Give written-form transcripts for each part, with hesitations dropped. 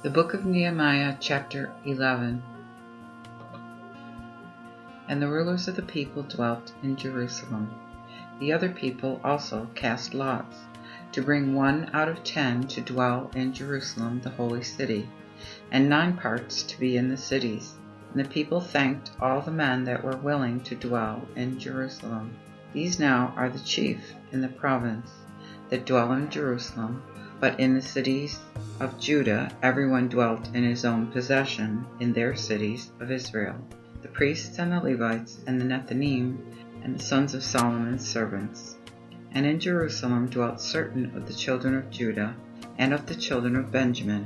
The book of Nehemiah, chapter 11. And the rulers of the people dwelt in Jerusalem. The other people also cast lots, to bring 1 out of 10 to dwell in Jerusalem, the holy city, and 9 parts to be in the cities. And the people thanked all the men that were willing to dwell in Jerusalem. These now are the chief in the province that dwell in Jerusalem, but in the cities of Judah everyone dwelt in his own possession in their cities of Israel, the priests and the Levites and the Nethinim and the sons of Solomon's servants. And in Jerusalem dwelt certain of the children of Judah and of the children of Benjamin.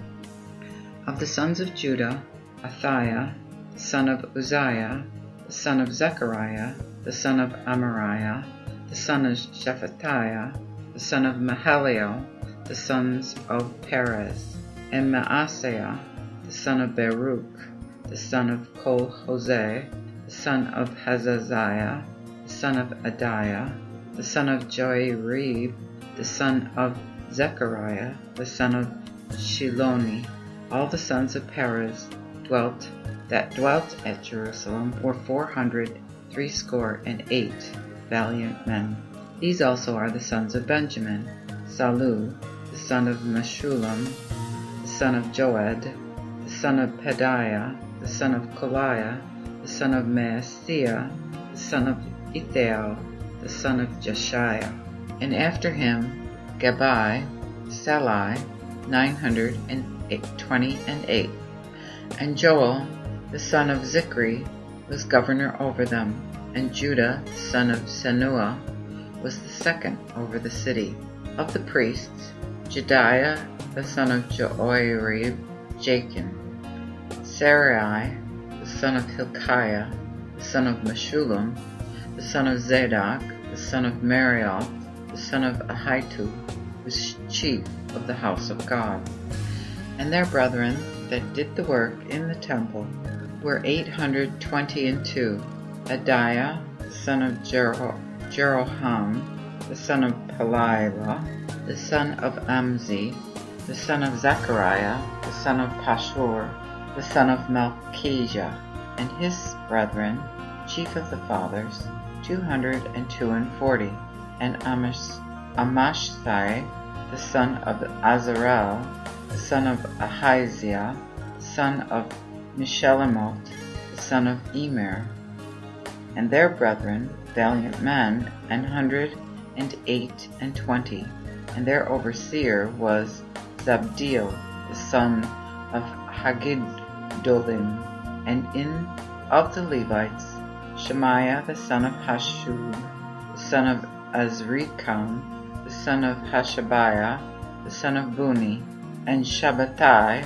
Of the sons of Judah, Athaiah, the son of Uzziah, the son of Zechariah, the son of Amariah, the son of Shephatiah, the son of Mahaliel, the sons of Perez, and Maaseiah, the son of Baruch, the son of Kol-Hoseh, the son of Hazaziah, the son of Adiah, the son of Joarib, the son of Zechariah, the son of Shiloni. All the sons of Perez that dwelt at Jerusalem were 468 valiant men. These also are the sons of Benjamin: Salu, the son of Meshullam, the son of Joed, the son of Pedaiah, the son of Koliah, the son of Maaseiah, the son of Ithiel, the son of Jeshiah. And after him Gabai, Salai, 928. And Joel, the son of Zichri, was governor over them, and Judah, the son of Senua, was the second over the city. Of the priests, Jediah, the son of Joarib, Jachin, Sarai, the son of Hilkiah, the son of Meshullam, the son of Zadok, the son of Marioth, the son of Ahitub, was chief of the house of God. And their brethren that did the work in the temple were 822. Adiah, the son of Jeroham, the son of Pelilah, the son of Amzi, the son of Zechariah, the son of Pashur, the son of Malchijah, and his brethren, chief of the fathers, 242. And Amashsai, the son of Azarel, the son of Ahiziah, the son of Mishelemot, the son of Emer, and their brethren, valiant men, 128. And their overseer was Zabdiel, the son of Haggidolim. And of the Levites, Shemaiah, the son of Hashub, the son of Azrikam, the son of Hashabiah, the son of Buni, and Shabbatai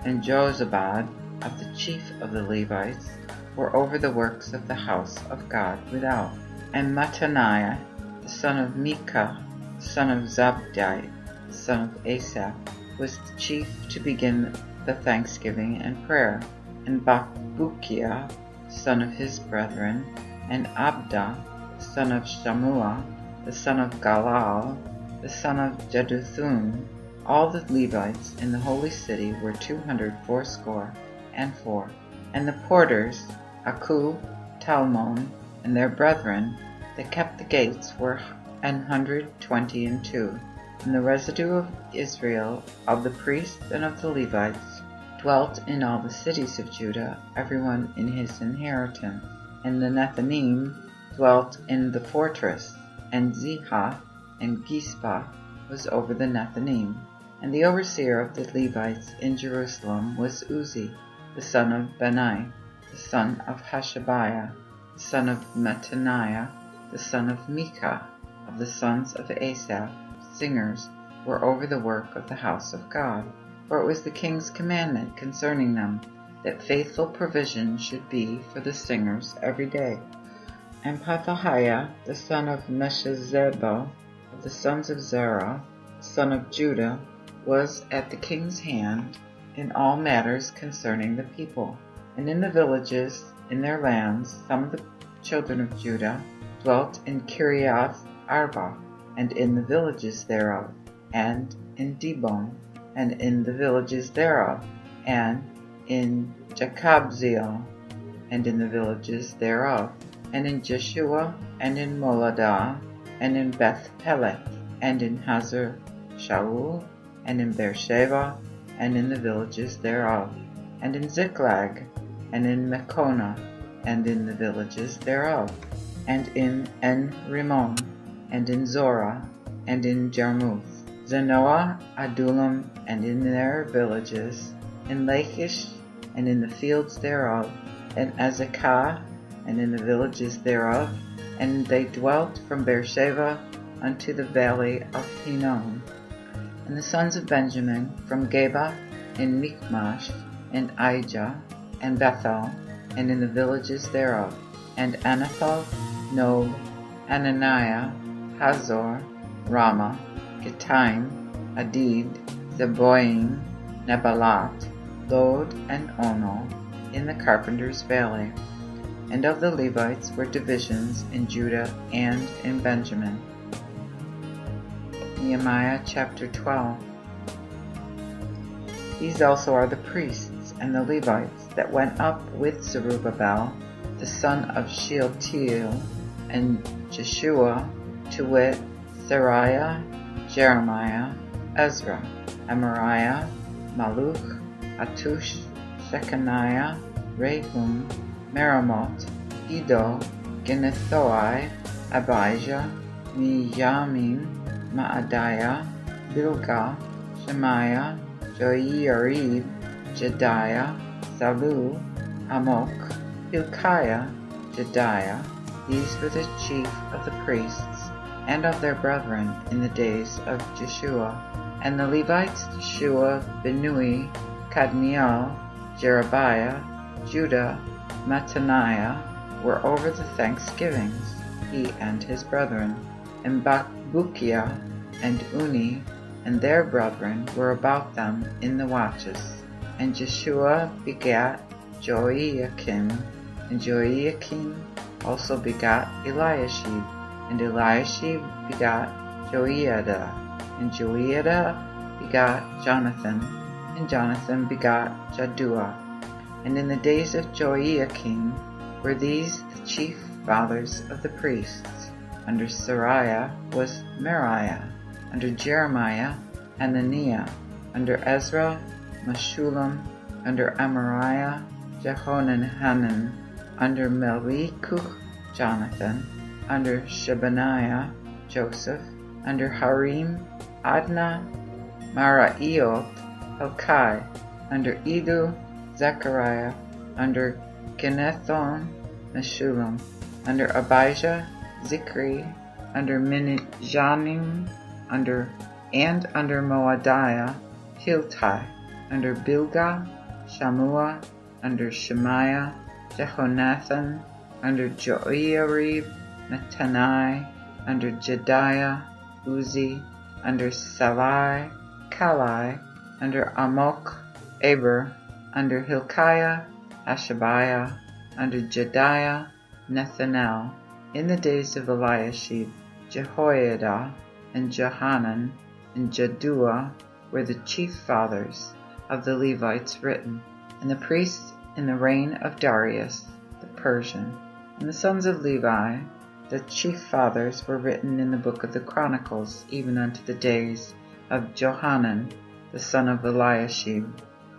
and Jozabad, of the chief of the Levites, were over the works of the house of God without. And Mattaniah, the son of Micah, the son of Zabdi, the son of Asaph, was the chief to begin the thanksgiving and prayer. And Bakbukiah, son of his brethren, and Abda, the son of Shammua, the son of Galal, the son of Jeduthun. All the Levites in the holy city were 284. And the porters, Aku, Talmon, and their brethren, that kept the gates, were 122. And the residue of Israel, of the priests and of the Levites, dwelt in all the cities of Judah, everyone in his inheritance. And the Nethinim dwelt in the fortress, and Ziha and Gispa was over the Nethinim. And the overseer of the Levites in Jerusalem was Uzzi, the son of Bani, the son of Hashabiah, the son of Mattaniah, the son of Micah. Of the sons of Asaph, singers were over the work of the house of God. For it was the king's commandment concerning them, that faithful provision should be for the singers every day. And Pethahiah, the son of Meshezabel, of the sons of Zerah, the son of Judah, was at the king's hand in all matters concerning the people. And in the villages in their lands, some of the children of Judah dwelt in Kiriath Arba, and in the villages thereof, and in Dibon, and in the villages thereof, and in Jacabzeel, and in the villages thereof, and in Jeshua, and in Moladah, and in Beth Peleth, and in Hazar Shaul, and in Beersheba, and in the villages thereof, and in Ziklag, and in Mechonah, and in the villages thereof, and in En-Rimmon, and in Zorah, and in Jarmuth, Zanoah, Adullam, and in their villages, in Lachish, and in the fields thereof, and Azekah, and in the villages thereof, and they dwelt from Beersheba unto the valley of Hinnom. And the sons of Benjamin from Geba, in Michmash, and Aijah, and Bethel, and in the villages thereof, and Anathoth, Nob, Ananiah, Hazor, Ramah, Gittaim, Adid, Zeboim, Nebalat, Lod, and Ono, in the carpenter's valley. And of the Levites were divisions in Judah and in Benjamin. Nehemiah chapter 12. These also are the priests and the Levites that went up with Zerubbabel, the son of Shealtiel, and Jeshua, to wit, Seraiah, Jeremiah, Ezra, Amariah, Malluch, Hattush, Shechaniah, Rehum, Meremoth, Iddo, Ginnethoi, Abijah, Mijamin, Maadiah, Bilgah, Shemaiah, Joiarib, Jediah, Salu, Amok, Hilkiah, Jediah. These were the chief of the priests and of their brethren in the days of Jeshua. And the Levites, Jeshua, Binnui, Kadmiel, Jerebiah, Judah, Mattaniah, were over the thanksgivings, he and his brethren. And Bakbukiah and Uni and their brethren were about them in the watches. And Jeshua begat Joiakim, and Joiakim also begat Eliashib, and Eliashib begat Joiada, and Joiada begat Jonathan, and Jonathan begat Jaddua. And in the days of Joiakim were these the chief fathers of the priests. Under Seraiah was Meriah, under Jeremiah, Hananiah, under Ezra, Meshullam, under Amariah, Jehonhanan, under Melikuch, Jonathan, under Shebaniah, Joseph, under Harim, Adnah, Maraiot, Hilkai, under Iddu, Zechariah, under Ginnethon, Meshullam, under Abijah, Zikri, under Minjanim, under Moadiah, Hiltai, under Bilgah, Shammua, under Shemaiah, Jehonathan, under Joiarib, Mattanai, under Jediah, Uzi, under Salai, Kalai, under Amok, Aber, under Hilkiah, Hashabiah, under Jediah, Nethanel. In the days of Eliashib, Jehoiada, and Johanan, and Jaddua were the chief fathers of the Levites written, and the priests in the reign of Darius the Persian. And the sons of Levi, the chief fathers, were written in the book of the Chronicles, even unto the days of Johanan, the son of Eliashib.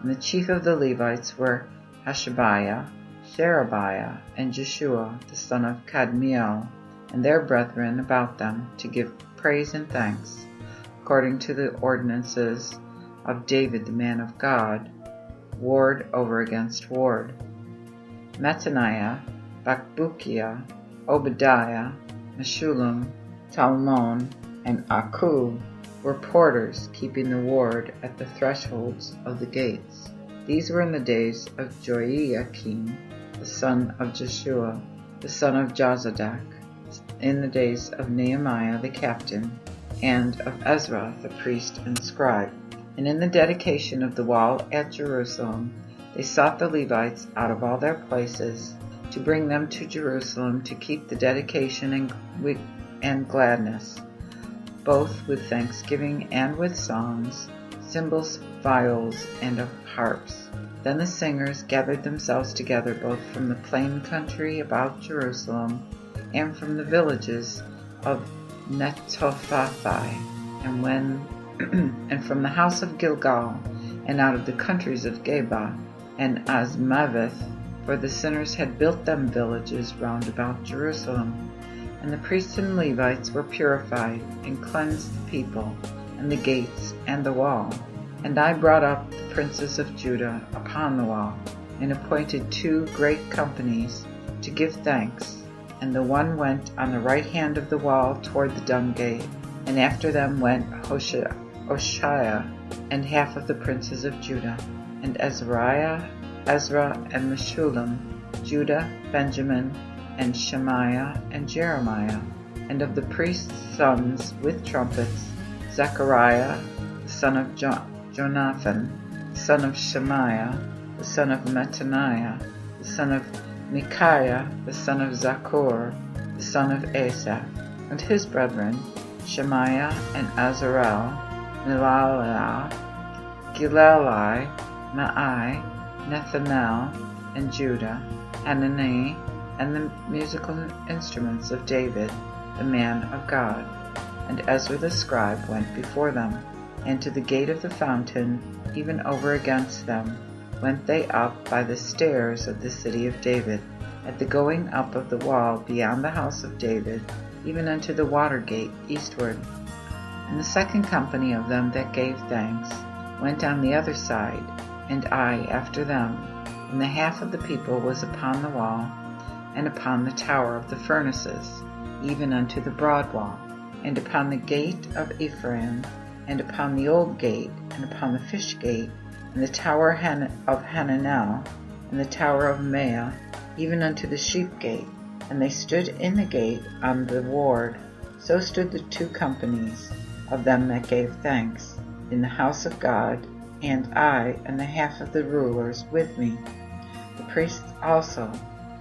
And the chief of the Levites were Hashabiah, Sherebiah, and Jeshua, the son of Kadmiel, and their brethren about them, to give praise and thanks, according to the ordinances of David the man of God, ward over against ward. Mattaniah, Bakbukiah, Obadiah, Meshullam, Talmon, and Akub were porters keeping the ward at the thresholds of the gates. These were in the days of Joiakim, the son of Jeshua, the son of Jozadak, in the days of Nehemiah the captain, and of Ezra the priest and scribe. And in the dedication of the wall at Jerusalem, they sought the Levites out of all their places to bring them to Jerusalem to keep the dedication and gladness, both with thanksgiving and with songs, cymbals, viols and of harps. Then the singers gathered themselves together both from the plain country about Jerusalem and from the villages of Netophathi, and from the house of Gilgal, and out of the countries of Geba and Azmaveth, for the sinners had built them villages round about Jerusalem. And the priests and Levites were purified, and cleansed the people, and the gates, and the wall. And I brought up the princes of Judah upon the wall, and appointed 2 great companies to give thanks. And the one went on the right hand of the wall toward the dung gate, and after them went Hoshea, and half of the princes of Judah, and Ezra, and Meshullam, Judah, Benjamin, and Shemaiah, and Jeremiah. And of the priests' sons with trumpets, Zechariah, the son of Jonathan, the son of Shemaiah, the son of Mattaniah, the son of Micaiah, the son of Zaccur, the son of Asaph, and his brethren, Shemaiah, and Azarel, Milalai, Gilalai, Maai, Nethanel, and Judah, Hanani, and the musical instruments of David, the man of God. And Ezra the scribe went before them, and to the gate of the fountain, even over against them, went they up by the stairs of the city of David, at the going up of the wall beyond the house of David, even unto the water gate eastward. And the second company of them that gave thanks went on the other side, and I after them. And the half of the people was upon the wall, and upon the tower of the furnaces, even unto the broad wall, and upon the gate of Ephraim, and upon the old gate, and upon the fish gate, and the tower of Hananel, and the tower of Mea, even unto the sheep gate. And they stood in the gate on the ward. So stood the 2 companies of them that gave thanks in the house of God, and I and the half of the rulers with me. The priests also,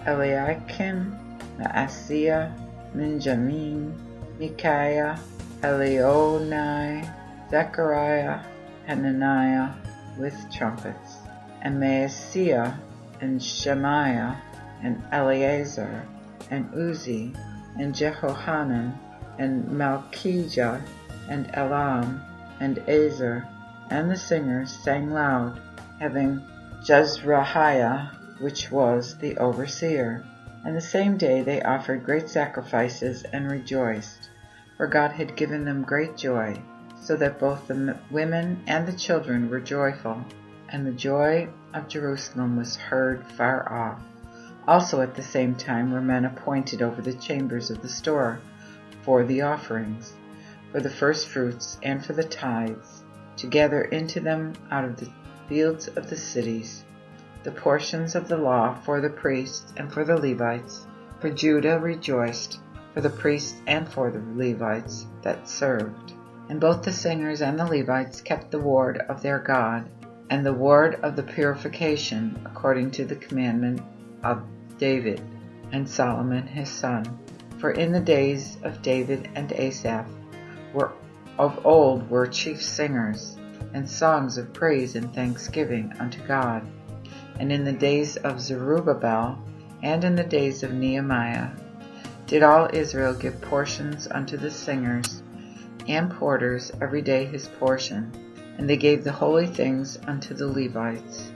Eliakim, Maaseiah, Benjamin, Micaiah, Elionai, Zechariah, Hananiah, with trumpets, and Maaseiah, and Shemaiah, and Eleazar, and Uzzi, and Jehohanan, and Malchijah, and Elam, and Ezer, and the singers sang loud, having Jezrahiah, which was the overseer. And the same day they offered great sacrifices and rejoiced, for God had given them great joy, so that both the women and the children were joyful, and the joy of Jerusalem was heard far off. Also at the same time were men appointed over the chambers of the store, for the offerings, for the firstfruits, and for the tithes, to gather into them out of the fields of the cities the portions of the law for the priests and for the Levites. For Judah rejoiced, for the priests and for the Levites that served. And both the singers and the Levites kept the ward of their God, and the ward of the purification, according to the commandment of David and Solomon his son. For in the days of David and Asaph of old were chief singers, and songs of praise and thanksgiving unto God. And in the days of Zerubbabel, and in the days of Nehemiah, did all Israel give portions unto the singers, and porters every day his portion. And they gave the holy things unto the Levites,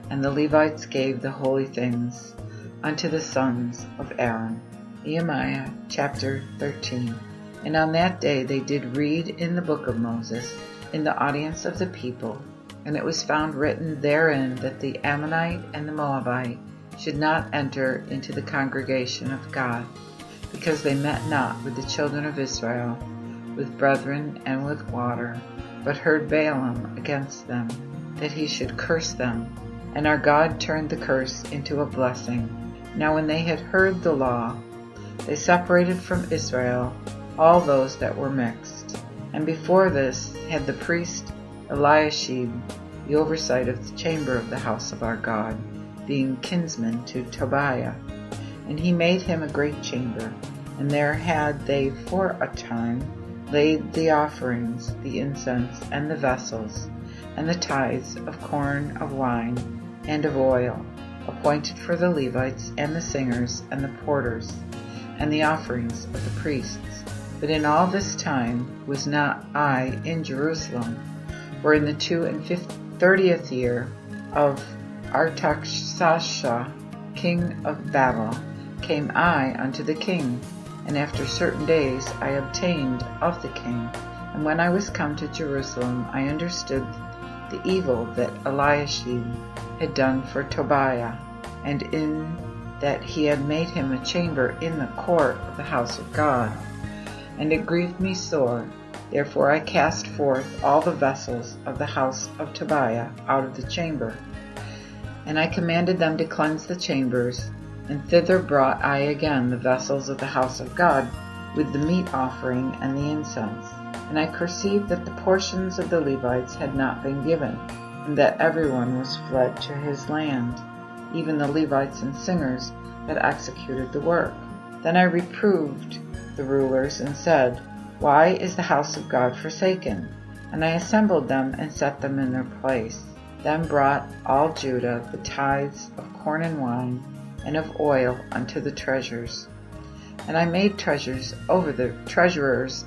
and the Levites gave the holy things unto the sons of Aaron. Nehemiah chapter 13. And on that day they did read in the book of Moses, in the audience of the people, and it was found written therein that the Ammonite and the Moabite should not enter into the congregation of God, because they met not with the children of Israel, with brethren and with water, but heard Balaam against them, that he should curse them. And our God turned the curse into a blessing. Now when they had heard the law, they separated from Israel all those that were mixed. And before this had the priest Eliashib the oversight of the chamber of the house of our God, being kinsman to Tobiah. And he made him a great chamber, and there had they for a time laid the offerings, the incense, and the vessels, and the tithes of corn, of wine, and of oil, appointed for the Levites and the singers and the porters, and the offerings of the priests. But in all this time was not I in Jerusalem, for in the 32nd year of Artaxerxes, king of Babel, came I unto the king, and after certain days I obtained of the king. And when I was come to Jerusalem, I understood the evil that Eliashib had done for Tobiah, and in that he had made him a chamber in the court of the house of God. And it grieved me sore. Therefore I cast forth all the vessels of the house of Tobiah out of the chamber. And I commanded them to cleanse the chambers, and thither brought I again the vessels of the house of God, with the meat offering and the incense. And I perceived that the portions of the Levites had not been given, and that everyone was fled to his land, even the Levites and singers that executed the work. Then I reproved the rulers and said, Why is the house of God forsaken? And I assembled them and set them in their place. Then brought all Judah the tithes of corn and wine, and of oil unto the treasures. And I made treasurers over the treasures,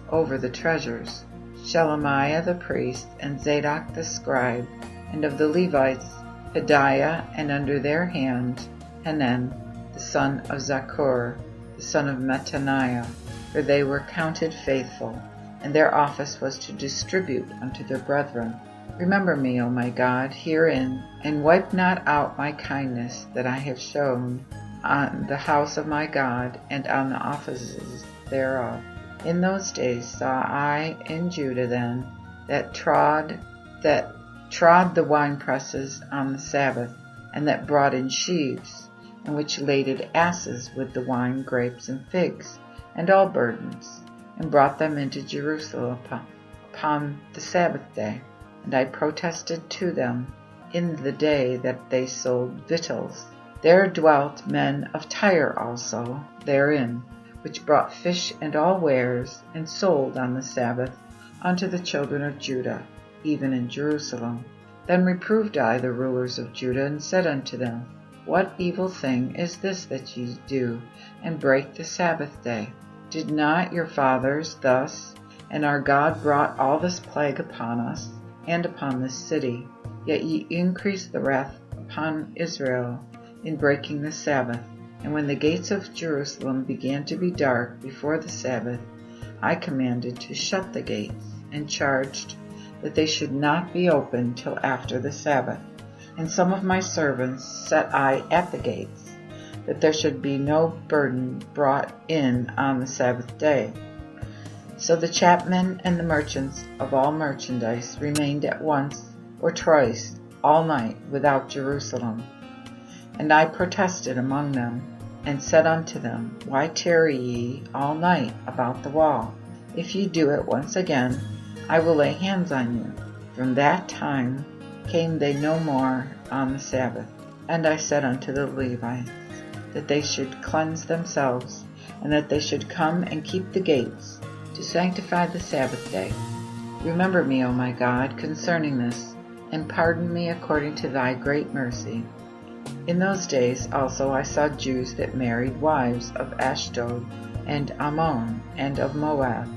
Shelemiah the priest, and Zadok the scribe, and of the Levites, Pedaiah, and under their hand, Hanan, the son of Zaccur, the son of Mattaniah, for they were counted faithful, and their office was to distribute unto their brethren. Remember me, O my God, herein, and wipe not out my kindness that I have shown on the house of my God, and on the offices thereof. In those days saw I in Judah then that trod the winepresses on the Sabbath, and that brought in sheaves, and which laded asses with the wine, grapes, and figs, and all burdens, and brought them into Jerusalem upon the Sabbath day. And I protested to them in the day that they sold victuals. There dwelt men of Tyre also therein, which brought fish and all wares, and sold on the Sabbath unto the children of Judah, even in Jerusalem. Then reproved I the rulers of Judah, and said unto them, What evil thing is this that ye do, and break the Sabbath day? Did not your fathers thus, and our God brought all this plague upon us, and upon this city? Yet ye increase the wrath upon Israel in breaking the Sabbath. And when the gates of Jerusalem began to be dark before the Sabbath, I commanded to shut the gates, and charged that they should not be opened till after the Sabbath. And some of my servants set I at the gates, that there should be no burden brought in on the Sabbath day. So the chapmen and the merchants of all merchandise remained at once or twice all night without Jerusalem. And I protested among them, and said unto them, Why tarry ye all night about the wall? If ye do it once again, I will lay hands on you. From that time came they no more on the Sabbath. And I said unto the Levites, that they should cleanse themselves, and that they should come and keep the gates, to sanctify the Sabbath day. Remember me, O my God, concerning this, and pardon me according to thy great mercy. In those days also I saw Jews that married wives of Ashdod, and Ammon, and of Moab,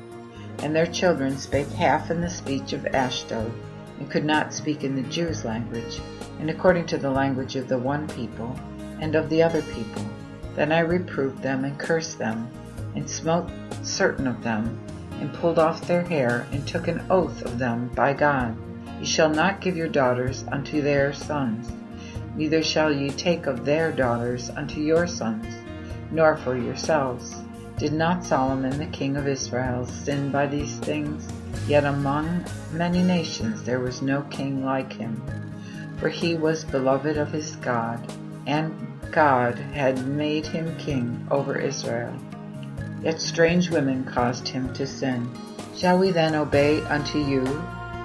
and their children spake half in the speech of Ashdod, and could not speak in the Jews' language, and according to the language of the one people, and of the other people. Then I reproved them, and cursed them, and smote certain of them, and pulled off their hair, and took an oath of them by God. Ye shall not give your daughters unto their sons, neither shall ye take of their daughters unto your sons, nor for yourselves. Did not Solomon the king of Israel sin by these things? Yet among many nations there was no king like him, for he was beloved of his God, and God had made him king over Israel. Yet strange women caused him to sin. Shall we then obey unto you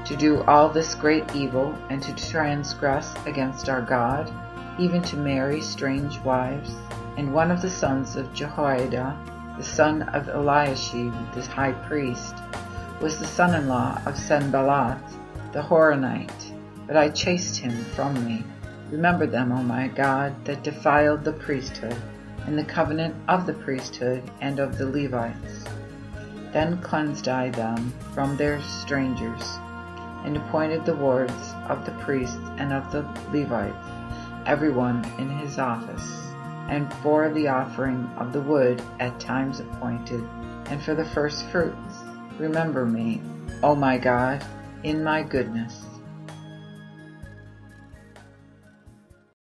to do all this great evil, and to transgress against our God, even to marry strange wives? And one of the sons of Jehoiada, the son of Eliashib the high priest, was the son-in-law of Sanballat the Horonite, but I chased him from me. Remember them, O my God, that defiled the priesthood, and the covenant of the priesthood and of the Levites. Then cleansed I them from their strangers, and appointed the wards of the priests and of the Levites, everyone in his office, and for the offering of the wood at times appointed, and for the first fruits. Remember me, O my God, in my goodness,